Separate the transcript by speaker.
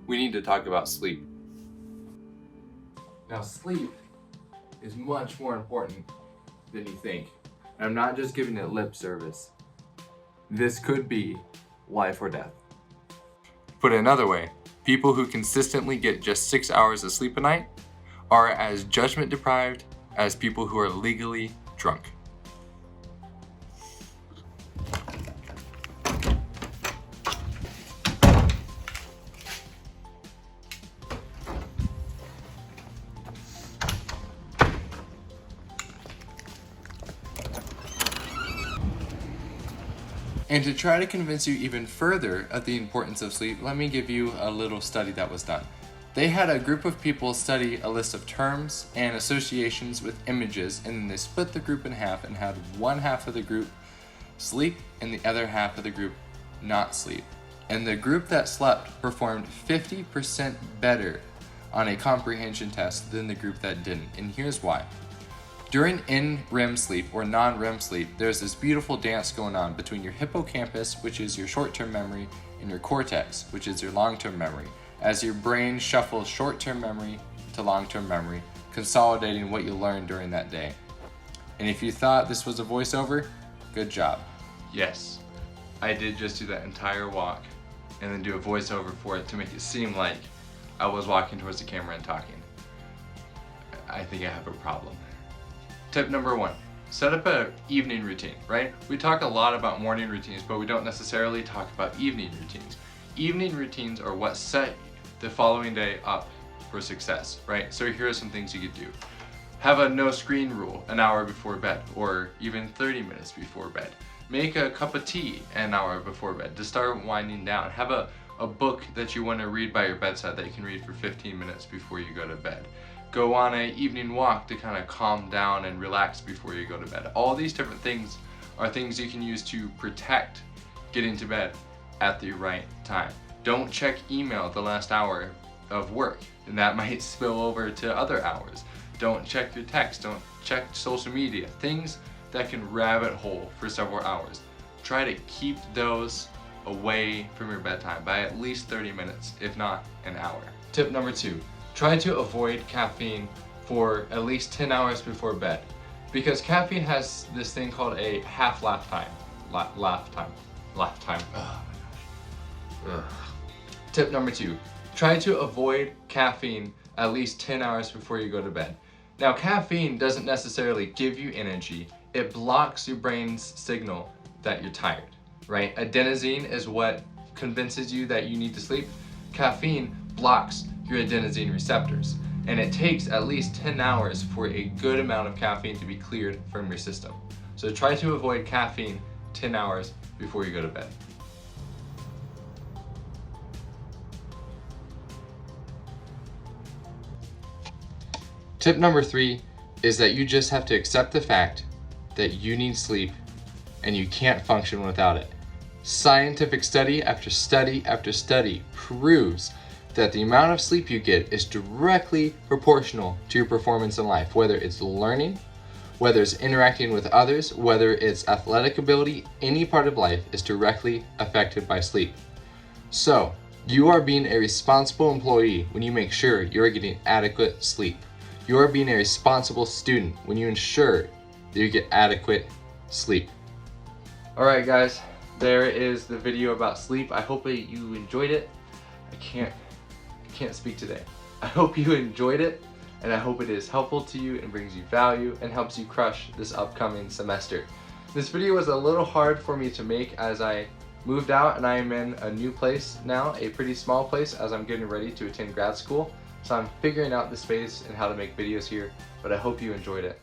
Speaker 1: we need to talk about sleep.
Speaker 2: Now, sleep is much more important than you think. And I'm not just giving it lip service. This could be life or death.
Speaker 1: Put it another way, people who consistently get just 6 hours of sleep a night are as judgment deprived as people who are legally drunk. And to try to convince you even further of the importance of sleep, let me give you a little study that was done. They had a group of people study a list of terms and associations with images, and then they split the group in half and had one half of the group sleep and the other half of the group not sleep. And the group that slept performed 50% better on a comprehension test than the group that didn't, and here's why. During NREM sleep or non-REM sleep, there's this beautiful dance going on between your hippocampus, which is your short-term memory, and your cortex, which is your long-term memory, as your brain shuffles short-term memory to long-term memory, consolidating what you learned during that day. And if you thought this was a voiceover, good job. Yes, I did just do that entire walk and then do a voiceover for it to make it seem like I was walking towards the camera and talking. I think I have a problem. Tip number 1, set up an evening routine, right? We talk a lot about morning routines, but we don't necessarily talk about evening routines. Evening routines are what set the following day up for success, right? So here are some things you could do. Have a no screen rule an hour before bed, or even 30 minutes before bed. Make a cup of tea an hour before bed to start winding down. Have a book that you want to read by your bedside that you can read for 15 minutes before you go to bed. Go on an evening walk to kind of calm down and relax before you go to bed. All these different things are things you can use to protect getting to bed at the right time. Don't check email the last hour of work, and that might spill over to other hours. Don't check your text, don't check social media, things that can rabbit hole for several hours. Try to keep those away from your bedtime by at least 30 minutes, if not an hour. Tip number 2. Try to avoid caffeine for at least 10 hours before bed, because caffeine has this thing called a half-lifetime. Lifetime. Oh my gosh. Ugh. Tip number 2, try to avoid caffeine at least 10 hours before you go to bed. Now, caffeine doesn't necessarily give you energy, it blocks your brain's signal that you're tired, right? Adenosine is what convinces you that you need to sleep. Caffeine blocks your adenosine receptors, and it takes at least 10 hours for a good amount of caffeine to be cleared from your system. So try to avoid caffeine 10 hours before you go to bed. Tip number 3 is that you just have to accept the fact that you need sleep and you can't function without it. Scientific study after study after study proves that the amount of sleep you get is directly proportional to your performance in life, whether it's learning, whether it's interacting with others, whether it's athletic ability, any part of life is directly affected by sleep. So, you are being a responsible employee when you make sure you're getting adequate sleep. You are being a responsible student when you ensure that you get adequate sleep. Alright guys, there is the video about sleep. I hope that you enjoyed it. I can't speak today. I hope you enjoyed it, and I hope it is helpful to you and brings you value and helps you crush this upcoming semester. This video was a little hard for me to make as I moved out and I am in a new place now, a pretty small place, as I'm getting ready to attend grad school. So I'm figuring out the space and how to make videos here, but I hope you enjoyed it.